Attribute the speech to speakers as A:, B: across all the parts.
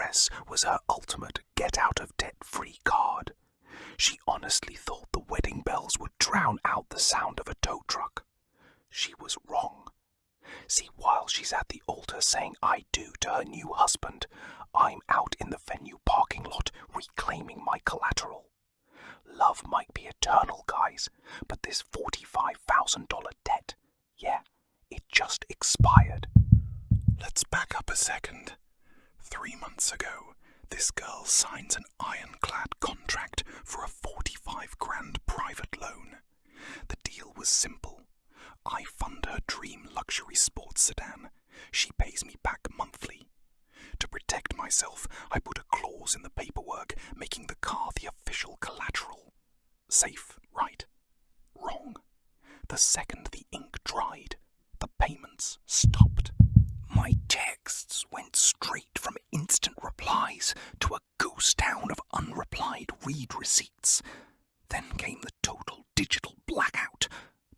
A: dress was her ultimate get-out-of-debt-free card. She honestly thought the wedding bells would drown out the sound of a tow truck. She was wrong. See, while she's at the altar saying "I do" to her new husband, I'm out in the venue parking lot reclaiming my collateral. Love might be eternal, guys, but this $45,000 debt, yeah, it just expired.
B: Let's back up a second. 3 months ago, this girl signs an ironclad contract for a 45 grand private loan. The deal was simple. I fund her dream luxury sports sedan. She pays me back monthly. To protect myself, I put a clause in the paperwork making the car the official collateral. Safe, right? Wrong. The second the ink dried, the payments stopped. My texts went straight from instant replies to a ghost town of unreplied read receipts. Then came the total digital blackout.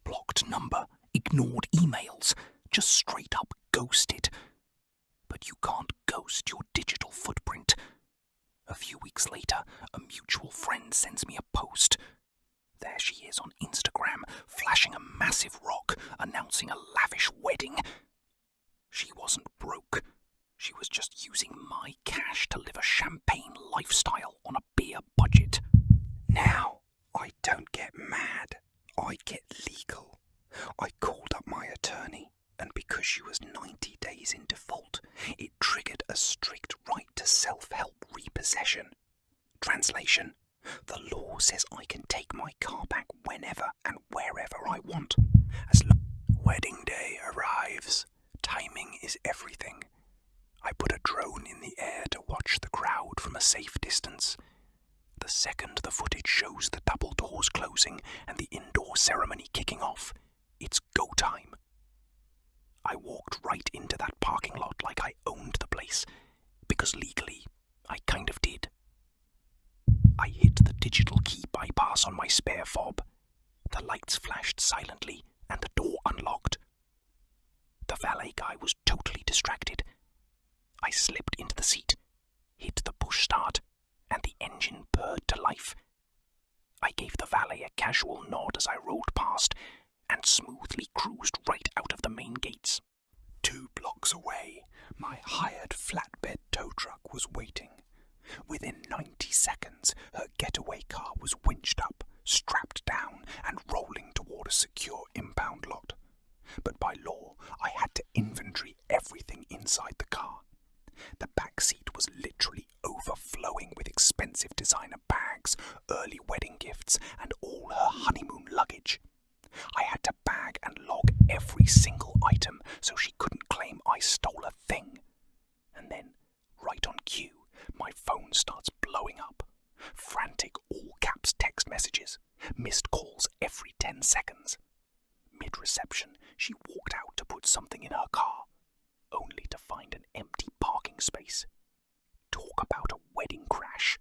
B: Blocked number, ignored emails, just straight up ghosted. But you can't ghost your digital footprint. A few weeks later, a mutual friend sends me a post. There she is on Instagram, flashing a massive rock, announcing a lavish wedding. She wasn't broke. She was just using my cash to live a champagne lifestyle on a beer budget. Now, I don't get mad. I get legal. I called up my attorney, and because she was 90 days in default, it triggered a strict right to self-help repossession. Translation: the law says I can take my car back whenever and wherever I want. Wedding day arrives. Timing is everything. I put a drone in the air to watch the crowd from a safe distance. The second the footage shows the double doors closing and the indoor ceremony kicking off, it's go time. I walked right into that parking lot like I owned the place, because legally, I kind of did. I hit the digital key bypass on my spare fob. The lights flashed silently and the door unlocked. The valet guy was totally distracted. I slipped into the seat, hit the push start, and the engine purred to life. I gave the valet a casual nod as I rolled past and smoothly cruised right out of the main gates. 2 blocks away, my hired flatbed tow truck was waiting. Within 90 seconds, her getaway car was winched up, strapped down, and rolling toward a secure impound lot. But by law, I had to inventory everything inside the car. The back seat was literally overflowing with expensive designer bags, early wedding gifts, and all her honeymoon luggage. I had to bag and log every single item so she couldn't claim I stole a thing. And then, right on cue, my phone starts blowing up. Frantic all-caps text messages, missed calls every 10 seconds. Mid-reception, she walked out to put something in her car, only to find an empty parking space. Talk about a wedding crash.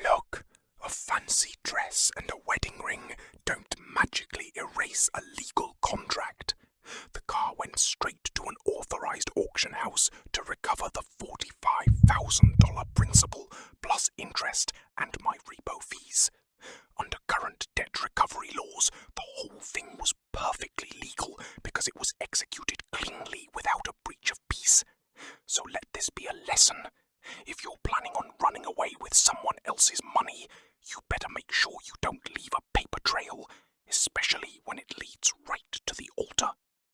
B: Look, a fancy dress and a wedding ring don't magically erase a legal contract. The car went straight to an authorized auction house to recover the $45,000 principal plus interest and my repo fees. Under current debt recovery laws, the whole thing was perfectly legal because it was executed cleanly without a breach of peace. So let this be a lesson. If you're planning on running away with someone else's money, you better make sure you don't leave a paper trail, especially when it leads right